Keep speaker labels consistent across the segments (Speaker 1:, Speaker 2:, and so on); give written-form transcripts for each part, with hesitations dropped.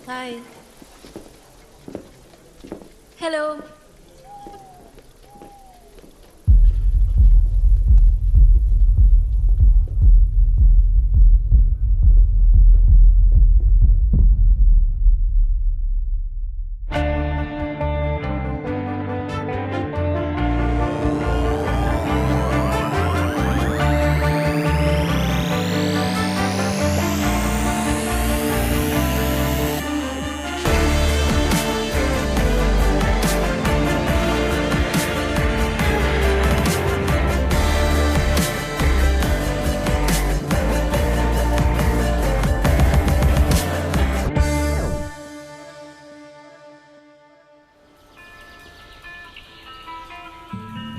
Speaker 1: हाय। Hello.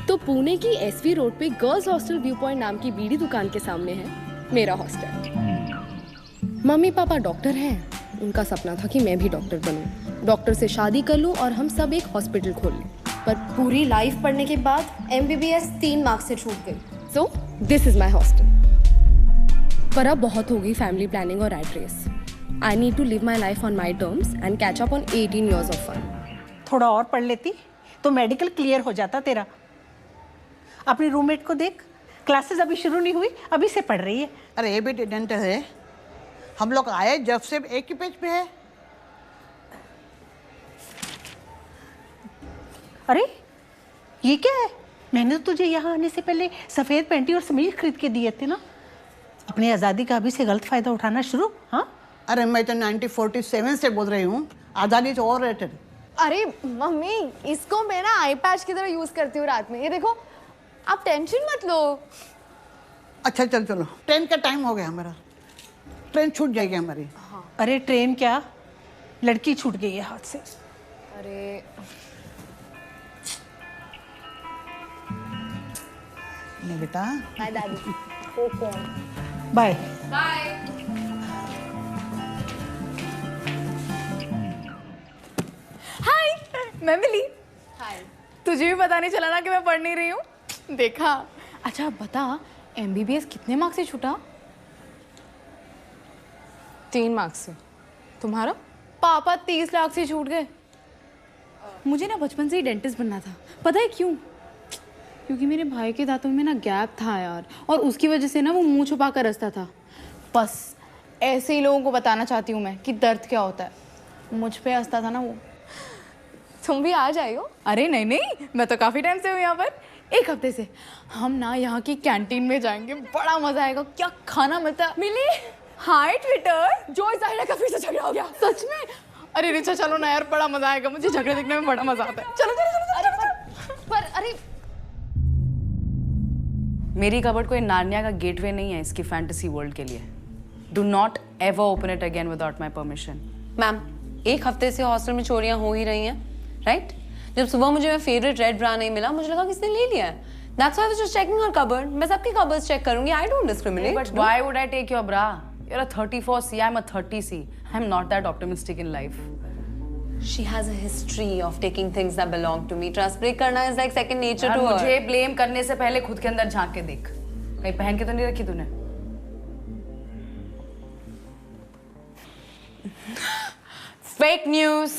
Speaker 2: तो पुणे की SV road पे गर्ल्स हॉस्टल व्यू पॉइंट नाम की बीड़ी दुकान के सामने है मेरा हॉस्टल। मम्मी पापा डॉक्टर हैं, उनका सपना था कि मैं भी डॉक्टर बनूं, डॉक्टर से शादी कर लूं और हम सब एक हॉस्पिटल खोल लें। पर पूरी लाइफ पढ़ने के बाद MBBS 3 मार्क्स से छूट गई। So this is my hostel. पर अब बहुत हो गई फैमिली प्लानिंग और rat race. I need to live my life on my terms and catch up on 18 years of fun.
Speaker 3: थोड़ा और पढ़ लेती तो मेडिकल क्लियर हो जाता तेरा। अपनी रूममेट को देख, क्लासेस अभी शुरू नहीं हुई, अभी से पढ़ रही है।
Speaker 4: अरे ये भी डेंटल है, हम लोग आए जब से एक ही पेज पे है।
Speaker 3: अरे ये क्या है? मैंने तो तुझे यहाँ आने से पहले सफ़ेद पैंटी और समीज खरीद के दिए थे ना। अपनी आज़ादी का अभी से गलत फ़ायदा उठाना शुरू। हाँ,
Speaker 4: अरे मैं तो 1947 से बोल रही हूँ, आज़ादी तो और रेटेड।
Speaker 5: अरे मम्मी, इसको मैं ना आई पैच की तरह यूज करती हूँ रात में। ये देखो, आप टेंशन मत लो।
Speaker 4: अच्छा चल चलो, ट्रेन का टाइम हो गया हमारा, ट्रेन छूट जाएगी हमारी।
Speaker 3: हाँ। अरे ट्रेन क्या, लड़की छूट गई है हाथ से।
Speaker 5: अरे
Speaker 4: नहीं बेटा।
Speaker 5: बाय दादी। Okay
Speaker 3: bye
Speaker 5: bye. हाय, मैं मिली। हाय। तुझे भी पता नहीं चला ना कि मैं पढ़ नहीं रही हूँ? देखा। अच्छा बता, MBBS कितने मार्क्स से छूटा? 3 मार्क्स से। तुम्हारा? पापा 30 लाख से छूट गए। मुझे ना बचपन से ही डेंटिस्ट बनना था। पता है क्यों? क्योंकि मेरे भाई के दांतों में ना गैप था यार, और उसकी वजह से ना वो मुंह छुपा कर हंसता था। बस ऐसे ही लोगों को बताना चाहती हूँ मैं कि दर्द क्या होता है। मुझ पे हंसता था ना वो। तुम भी आ जाइयो। अरे नहीं नहीं, मैं तो काफी टाइम से हूँ यहाँ पर, 1 हफ्ते से। हम ना यहाँ की कैंटीन में जाएंगे, बड़ा मजा आएगा। क्या खाना मिलता है। मिली। हाय ट्विटर, जोई जाहिरा का फिर से झगड़ा हो गया। सच में? अरे रिचा चलो ना यार, बड़ा मजा आएगा। मुझे झगड़े देखने में बड़ा मजा आता है। चलो चलो चलो, चलो, चलो। पर अरे
Speaker 6: मेरी कबर्ड कोई नार्निया का गेटवे नहीं है इसकी फैंटेसी वर्ल्ड के लिए। Do not ever open it again without my permission.
Speaker 7: Ma'am, 1 हफ्ते से हॉस्टल में चोरियां हो ही रही हैं, राइट? जब सुबह मुझे मेरा फेवरेट रेड ब्रा नहीं मिला, मुझे लगा किसने ले लिया है। That's why I was just checking her cupboard. मैं सबकी cupboards check करूंगी. I don't discriminate.
Speaker 6: But why would I take your bra? You're a 34C, I'm a 30C. I'm not that optimistic in life.
Speaker 7: She has a history of taking things that belong to me. Trust break करना is like second nature to her.
Speaker 6: मुझे blame करने से पहले खुद के अंदर झांक के देख, कहीं पहन के तो नहीं रखी तूने? Fake news.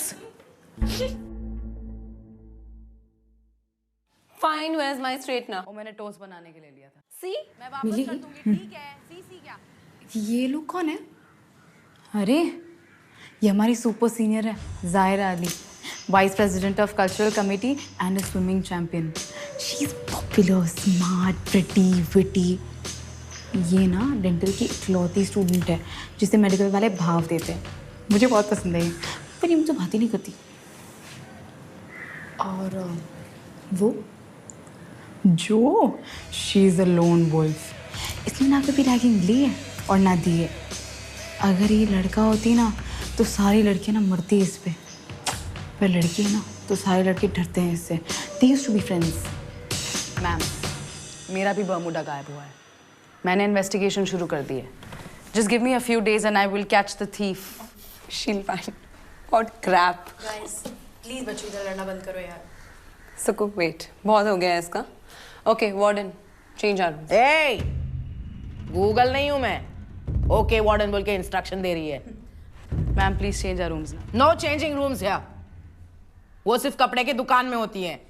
Speaker 7: Fine, where's my straightener?
Speaker 6: वो मैंने टोस्ट बनाने के लिए लिया था।
Speaker 5: सी
Speaker 6: मैं वापस कर दूंगी, ठीक है? सी क्या?
Speaker 5: ये लोग कौन है? अरे ये हमारी सुपर सीनियर है, Zahira Ali, vice president of cultural committee and a swimming champion. She is popular, smart, pretty, witty. ये ना डेंटल की इकलौती स्टूडेंट है जिसे मेडिकल वाले भाव देते हैं। मुझे बहुत पसंद है ये, पर ये मुझसे बात ही नहीं करती। और वो जो, she is a lone wolf. इसने ना कभी रैगिंग ली है और ना दी है। अगर ये लड़का होती ना तो सारी लड़कियां ना मरती इस पे, पर लड़की है ना तो सारे लड़के डरते हैं इससे। They used to be friends.
Speaker 6: Ma'am, मेरा भी बर्मुडा गायब हुआ है। मैंने इन्वेस्टिगेशन शुरू कर दी है। Just give me a few days and I will catch the thief.
Speaker 7: She'll find. What crap.
Speaker 1: Guys please बच्चों इधर लड़ना बंद करो यार।
Speaker 7: सुकू, wait. बहुत हो गया है इसका। Okay, warden, change our room.
Speaker 8: A, Google नहीं हूं मैं। ओके वार्डन बोल के इंस्ट्रक्शन दे रही है।
Speaker 6: Ma'am please change our rooms.
Speaker 8: No changing rooms है, वो सिर्फ कपड़े की दुकान में होती है।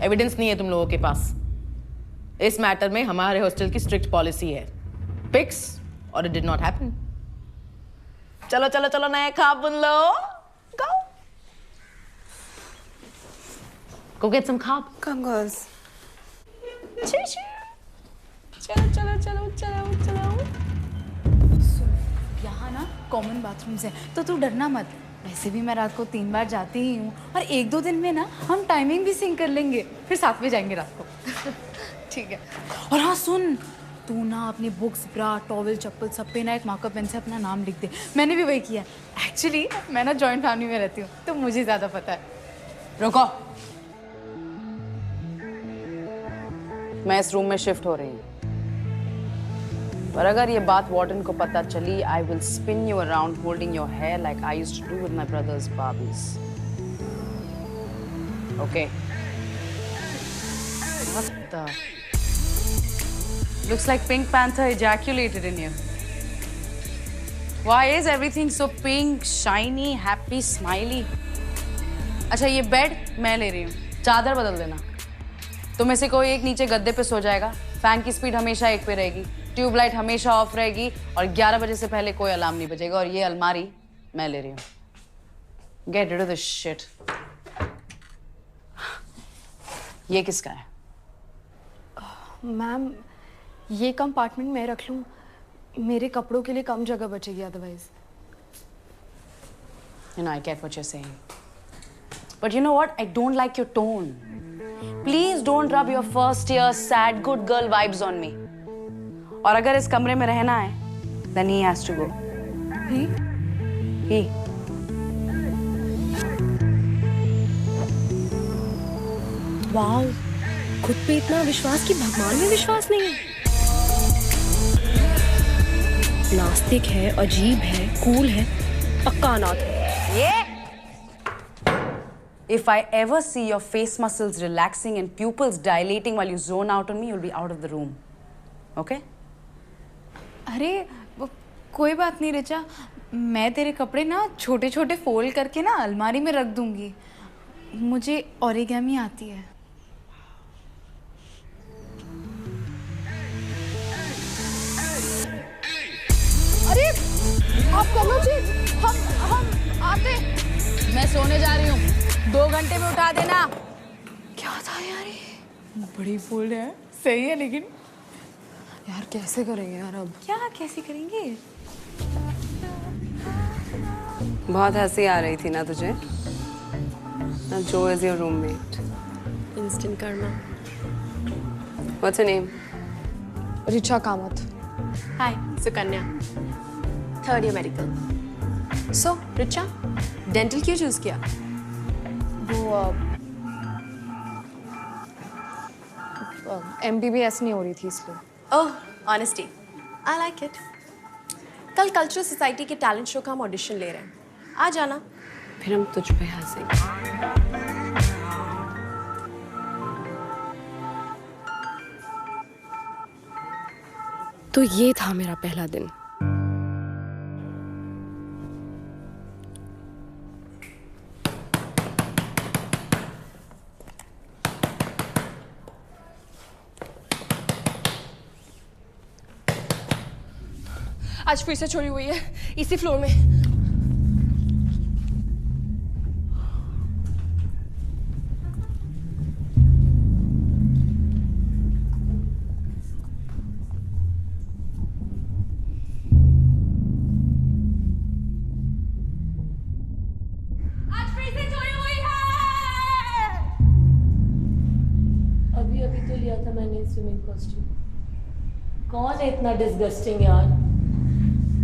Speaker 8: एविडेंस नहीं है तुम लोगों के पास। इस मैटर में हमारे हॉस्टल की स्ट्रिक्ट पॉलिसी है, फिक्स और इट डिड नॉट हैपन। चलो चलो चलो नए ख्वाब बुन लो। गो गो गेट सम ख्वाब।
Speaker 1: कम गर्ल्स।
Speaker 8: चलो चलो चलो चलो चलो।
Speaker 5: यहाँ ना कॉमन बाथरूम्स है, तो तू डरना मत। वैसे भी मैं रात को 3 बार जाती ही हूँ, और 1-2 दिन में ना हम टाइमिंग भी सिंक कर लेंगे, फिर साथ में जाएंगे रात को।
Speaker 1: ठीक है।
Speaker 5: और हाँ सुन, तू ना अपनी बुक्स, ब्रा, टॉवल, चप्पल सब पे ना एक मार्कर पेन से अपना नाम लिख दे। मैंने भी वही किया। एक्चुअली मैं ना जॉइंट फैमिली में रहती हूँ, तो मुझे ज़्यादा पता है।
Speaker 6: रुको, मैं इस रूम में शिफ्ट हो रही हूँ, पर अगर ये बात वार्डन को पता चली, I will spin you around holding your hair like I used to do with my brothers Barbies. Okay? What the? Looks like Pink Panther ejaculated in you. Why is everything so pink, shiny, happy, smiley? अच्छा ये bed मैं ले रही हूँ, चादर बदल देना। तुम में से कोई एक नीचे गद्दे पे सो जाएगा, फैन की स्पीड हमेशा 1 पे रहेगी, ट्यूबलाइट हमेशा ऑफ रहेगी, और 11 बजे से पहले कोई अलार्म नहीं बजेगा, और ये अलमारी मैं ले रही हूँ। Get rid of this shit. ये किसका है?
Speaker 2: मैम ये कंपार्टमेंट में रख लूँ, मेरे कपड़ों के लिए कम जगह बचेगी otherwise.
Speaker 6: You know, I get what you're saying. But you know what? I don't like your tone. Please don't rub your first year sad good girl vibes on me. और अगर इस कमरे में रहना है, then he has to go. He.
Speaker 2: Wow, खुद पे इतना विश्वास कि भगवान में विश्वास नहीं है। नास्तिक है, अजीब है, कूल है, पक्का अनाथ है।
Speaker 6: ये? If I ever see your face muscles relaxing and pupils dilating while you zone out on me, you'll be out of the room. Okay?
Speaker 5: अरे कोई बात नहीं रिचा, मैं तेरे कपड़े ना छोटे छोटे फोल्ड करके ना अलमारी में रख दूंगी। मुझे ओरिगामी आती है।
Speaker 2: अरे आप करो जी, हम आते।
Speaker 6: मैं सोने जा रही हूँ, 2 घंटे में उठा देना।
Speaker 2: क्या था यार ये?
Speaker 5: बड़ी फोल्ड है, सही है, लेकिन
Speaker 2: यार कैसे करेंगे यार अब?
Speaker 5: क्या कैसे करेंगे?
Speaker 7: बहुत हंसी आ रही थी ना तुझे? जो इज योर रूममेट?
Speaker 2: इंस्टेंट करना।
Speaker 7: What's your name?
Speaker 2: Richa Kamat.
Speaker 5: Hi.
Speaker 2: Sukanya, 3rd year medical. So Richa, dental क्यों चूज किया? वो MBBS नहीं हो रही थी इसलिए।
Speaker 1: ओह ऑनेस्टी, आई लाइक इट। कल कल्चरल सोसाइटी के टैलेंट शो का हम ऑडिशन ले रहे हैं, आ जाना।
Speaker 7: फिर हम तुझ पे हंसेंगे।
Speaker 2: तो ये था मेरा पहला दिन। आज फिर से चोरी हुई है इसी फ्लोर में।
Speaker 9: अभी तो लिया था मैंने स्विमिंग कॉस्ट्यूम। कौन है इतना डिस्गस्टिंग यार?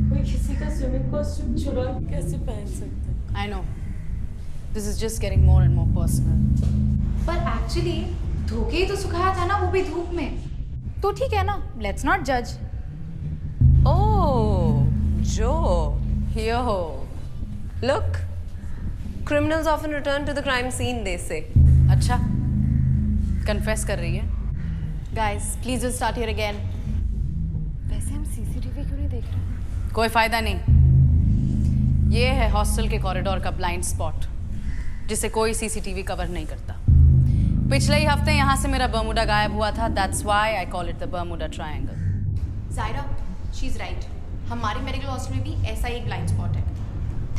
Speaker 9: कोई किसी का स्विमिंग कॉस्ट्यूम चुरा कैसे पहन सकता है?
Speaker 6: I know. This is just getting more and more personal.
Speaker 5: पर एक्चुअली धोके ही तो सुखाया था ना, वो भी धूप में। तो ठीक है ना, लेट्स नॉट जज।
Speaker 7: Oh, Joe, here. Look, criminals often return to the crime scene, they say.
Speaker 6: अच्छा, कन्फेस कर रही है।
Speaker 1: Guys, please don't start here again.
Speaker 2: वैसे हम सीसीटीवी क्यों नहीं देख रहे?
Speaker 6: कोई फायदा नहीं। ये है हॉस्टल के कॉरिडोर का ब्लाइंड स्पॉट जिसे कोई सीसीटीवी कवर नहीं करता। पिछले ही हफ्ते यहाँ से मेरा बर्मुडा गायब हुआ था। That's why I call it the Bermuda Triangle.
Speaker 1: Zaira, she's right. हमारे मेडिकल हॉस्टल में भी ऐसा ही एक ब्लाइंड स्पॉट है।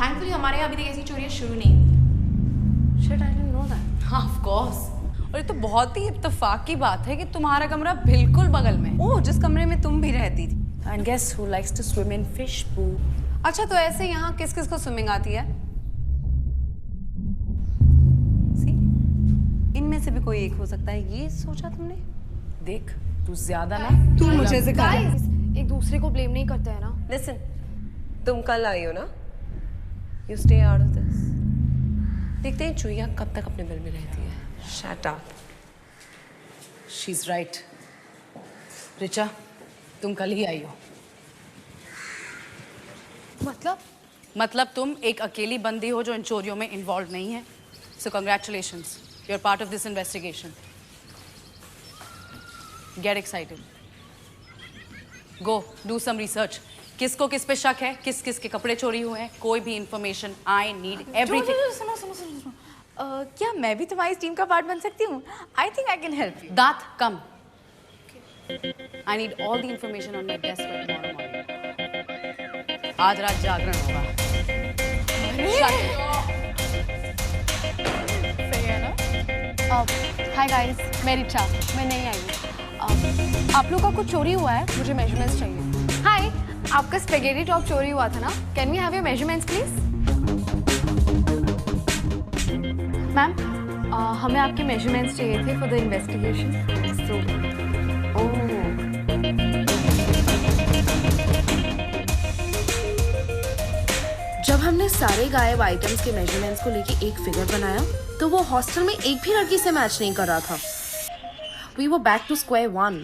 Speaker 1: थैंकफुली हमारे यहाँ अभी तक ऐसी चोरियाँ शुरू नहीं हुई।
Speaker 2: Shit, I didn't know that.
Speaker 6: हाँ, of course. और ये तो बहुत ही इत्तेफाक की बात है कि तुम्हारा कमरा बिल्कुल बगल में।
Speaker 7: ओह, जिस कमरे में तुम भी रहती थी।
Speaker 6: And guess who likes to swim in fish pool?
Speaker 7: अच्छा, तो ऐसे यहाँ किस किस को स्विमिंग आती है? See? इनमें से भी कोई एक हो सकता है, ये सोचा तुमने?
Speaker 6: देख, तू ज्यादा ना।
Speaker 7: तू मुझे सिखा।
Speaker 2: Guys, एक दूसरे को ब्लेम नहीं करते हैं ना।
Speaker 7: Listen, तुम कल आई हो ना? You stay out of this. देखते हैं चुईया कब तक अपने बिल में रहती है। Shut up.
Speaker 6: She's right. Richa, तुम कल ही आई हो। मतलब तुम एक अकेली बंदी हो जो इन चोरियों में इन्वॉल्व नहीं है। So congratulations, you're part of this investigation. Get excited. Go, do some research. किसको किस पे शक है, किस किस के कपड़े चोरी हुए हैं, कोई भी इंफॉर्मेशन। I need everything.
Speaker 5: सुनो। क्या मैं भी तुम्हारी टीम का पार्ट बन सकती हूँ? I think I can help you.
Speaker 6: That, come. I need all the information on my desk by tomorrow morning. आज रात जागरण होगा।
Speaker 5: सही है ना?
Speaker 2: हाय गाइस, मैं रिचा, मैं नहीं आई हूँ। आप लोग का कुछ चोरी हुआ है, मुझे मेजरमेंट्स चाहिए। हाय, आपका स्पेगेटी टॉप चोरी हुआ था ना? Can we have your measurements please? Ma'am, हमें आपके मेजरमेंट्स चाहिए थे फॉर द इन्वेस्टिगेशन।
Speaker 10: जब हमने सारे गायब आइटम्स के मेजरमेंट्स को लेके एक फिगर बनाया तो वो हॉस्टल में एक भी लड़की से मैच नहीं कर रहा था। We were back to square one.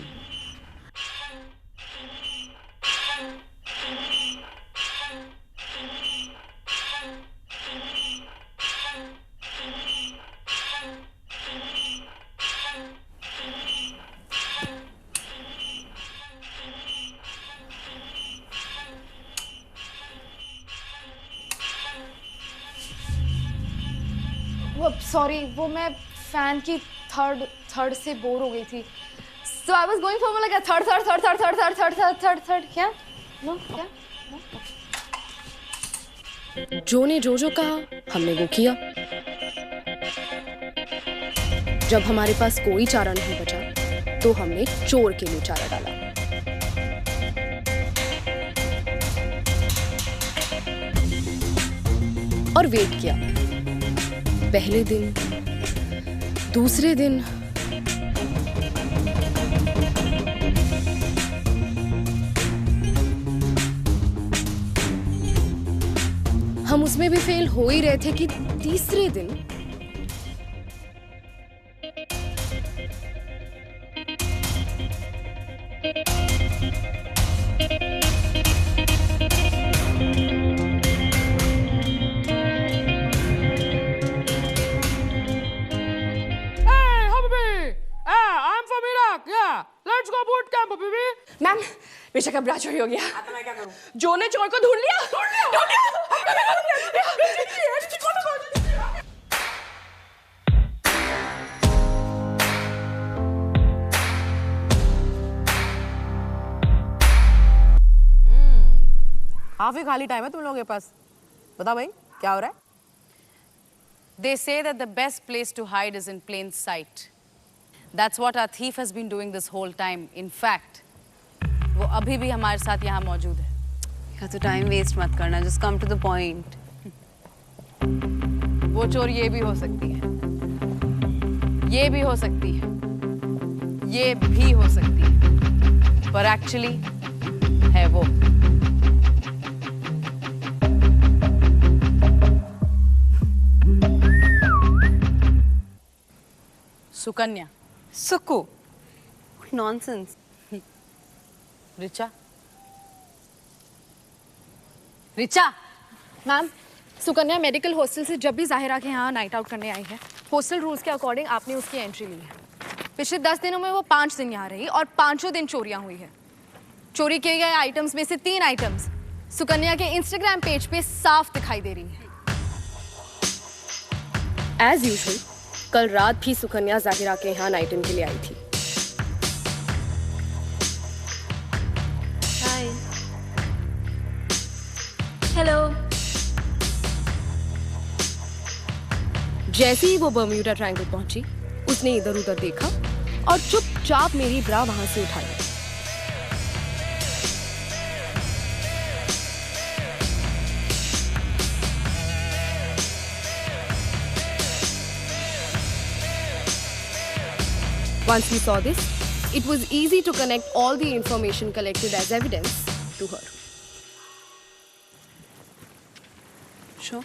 Speaker 2: Sorry, वो मैं फैन की थर्ड से बोर हो गई थी। So I was going for like a third. क्या? No, क्या? No?
Speaker 10: जो ने जो कहा हमने वो किया। जब हमारे पास कोई चारा नहीं बचा तो हमने चोर के लिए चारा डाला। और वेट किया। पहले दिन, दूसरे दिन, हम उसमें भी फेल हो ही रहे थे कि तीसरे दिन
Speaker 1: मैम, बेशक अब ब्रा चोरी हो गया। मैं क्या करूं? जो ने चोर को ढूंढ लिया।
Speaker 8: काफी खाली टाइम है तुम लोगों के पास। बताओ भाई, क्या हो रहा है?
Speaker 6: They say that the best place to hide is in plain sight. That's what our thief has been doing this whole time. In fact, वो अभी भी हमारे साथ यहाँ मौजूद है।
Speaker 7: या तो टाइम वेस्ट मत करना, just come to the point.
Speaker 6: वो चोर ये भी हो सकती है, ये भी हो सकती है, ये भी हो सकती है, पर एक्चुअली है वो। Sukanya.
Speaker 7: Suku? Nonsense.
Speaker 6: Richa. Richa.
Speaker 2: Ma'am, Sukanya medical hostel से जब भी जाहिरा के यहाँ नाइट आउट करने आई है, हॉस्टल रूल्स के अकॉर्डिंग आपने उसकी एंट्री ली है। पिछले 10 दिनों में वो 5 दिन यहाँ रही और 5 दिन चोरियां हुई है। चोरी किए गए आइटम्स में से 3 आइटम्स सुकन्या के इंस्टाग्राम पेज पे साफ दिखाई दे रही है। एज यूजुअल कल रात भी सुकन्या जाहिरा के यहाँ नाइट इन के लिए आई थी।
Speaker 9: हाय। हेलो।
Speaker 2: जैसे ही वो बर्म्यूडा ट्रायंगल पहुंची उसने इधर उधर देखा और चुपचाप मेरी ब्रा वहां से उठाई। Once we saw this, it was easy to connect all the information collected as evidence to her.
Speaker 7: Sure.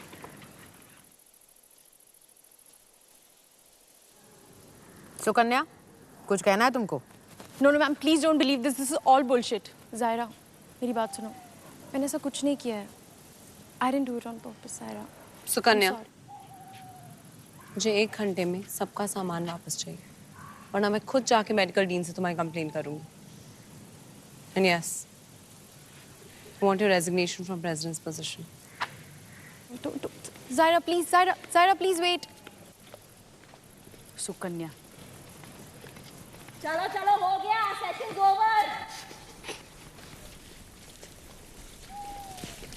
Speaker 8: Sukanya, कुछ कहना है तुमको?
Speaker 5: No ma'am, please don't believe this is all bullshit. Zaira, मेरी बात सुनो, मैंने ऐसा कुछ नहीं किया है। I didn't do it on purpose Zaira.
Speaker 7: Sukanya, मुझे 1 घंटे में सबका सामान वापस चाहिए, वरना मैं खुद जाके मेडिकल डीन से तुम्हारी कंप्लेन करूंगी। And yes, I want your resignation from president's position.
Speaker 5: Zaira please, Zaira please wait.
Speaker 6: Sukanya,
Speaker 9: चलो चलो, हो गया, session over.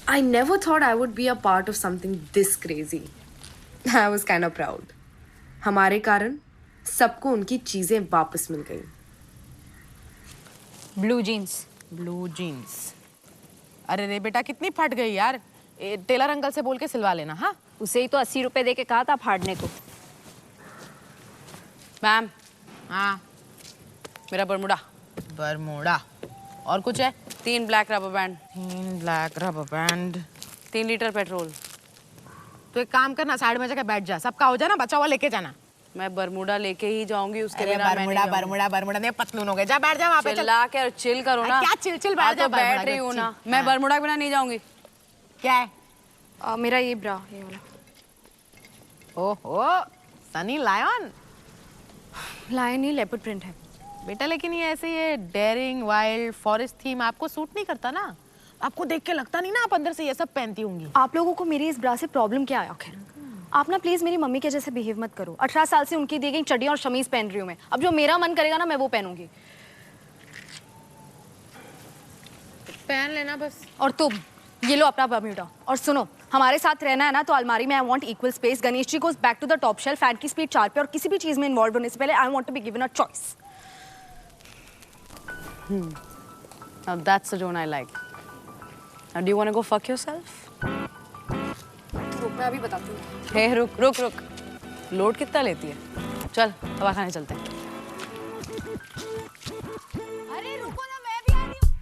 Speaker 10: I never thought I would be a part of something this crazy. I was kind of proud. हमारे कारण सबको उनकी चीजें वापस मिल गई।
Speaker 5: Blue jeans.
Speaker 8: Blue jeans. अरे रे बेटा, कितनी फट गई यार। टेलर अंकल से बोल के सिलवा लेना। हाँ,
Speaker 5: उसे ही तो 80 रुपए दे के कहा था फाड़ने को।
Speaker 6: मैम,
Speaker 8: हाँ,
Speaker 6: मेरा बरमूडा।
Speaker 8: बरमूडा। और कुछ है?
Speaker 6: 3 black rubber band.
Speaker 8: 3 black rubber band.
Speaker 6: 3 litre petrol.
Speaker 8: तो एक काम करना, साइड में जाके बैठ जा, सबका हो जाना, बचा हुआ लेके जाना।
Speaker 6: मैं बरमूडा लेके ही जाऊंगी, उसके बिना मैं
Speaker 8: बरमूडा बरमूडा बरमूडा नहीं, पतलून हो गए। जा बैठ जा वहाँ पे।
Speaker 6: चिल्ला के और चिल करो ना।
Speaker 8: क्या चिल बैठ जा।
Speaker 6: तो बैठ रही हूँ ना। मैं बरमूडा के बिना नहीं जाऊंगी।
Speaker 8: क्या है?
Speaker 5: मेरा ये ब्रा, ये वाला।
Speaker 8: ओहो, सनी लायन।
Speaker 5: लायन ही लेपर्ड प्रिंट है
Speaker 8: बेटा, लेकिन ये ऐसे ये डेयरिंग वाइल्ड फॉरेस्ट थीम आपको सूट नहीं करता ना। आपको देख के लगता नहीं ना आप अंदर से ये सब पहनती होंगी।
Speaker 5: आप लोगों को मेरी इस ब्रा से प्रॉब्लम क्या है आखिर? आप ना प्लीज मेरी मम्मी के जैसे बिहेव मत करो। 18 साल से उनकी दी गई चड्डी और शमीज पहन रही हूँ मैं। अब जो मेरा मन करेगा ना मैं वो पहनूंगी।
Speaker 8: पहन लेना बस।
Speaker 5: और तुम ये लो अपना बर्म्यूडा। और सुनो, हमारे साथ रहना है ना तो अलमारी में I want equal space. Ganesh ji goes back to the top shelf. Fan की स्पीड 4 पे। और किसी भी चीज में इन्वॉल्व होने से पहले I want to be given a choice.
Speaker 6: Now that's the tone I like. Now do you want to go fuck yourself?
Speaker 5: रुक, मैं अभी बताती हूँ।
Speaker 6: हे रुक रुक रुक, लोड कितना लेती है? चल दवा खाने चलते हैं।
Speaker 5: अरे रुको ना, मैं भी आ रही हूँ।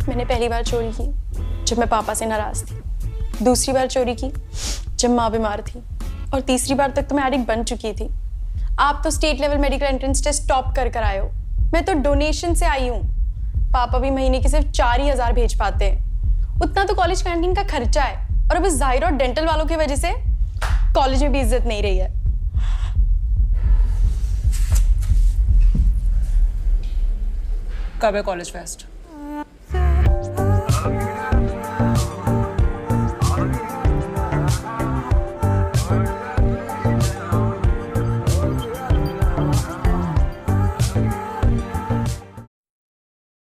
Speaker 11: मैंने पहली बार चोरी की जब मैं पापा से नाराज थी, दूसरी बार चोरी की जब माँ बीमार थी, और तीसरी बार तक तो मैं एडिक्ट बन चुकी थी। आप तो state level medical entrance test top कर आए हो, मैं तो डोनेशन से आई हूँ। पापा भी महीने की सिर्फ 4 ही हज़ार भेज पाते हैं, उतना तो कॉलेज कैंटीन का खर्चा है। और अब इस जाहिर और डेंटल वालों की वजह से कॉलेज में भी इज्जत नहीं रही है।
Speaker 7: कब है कॉलेज फेस्ट?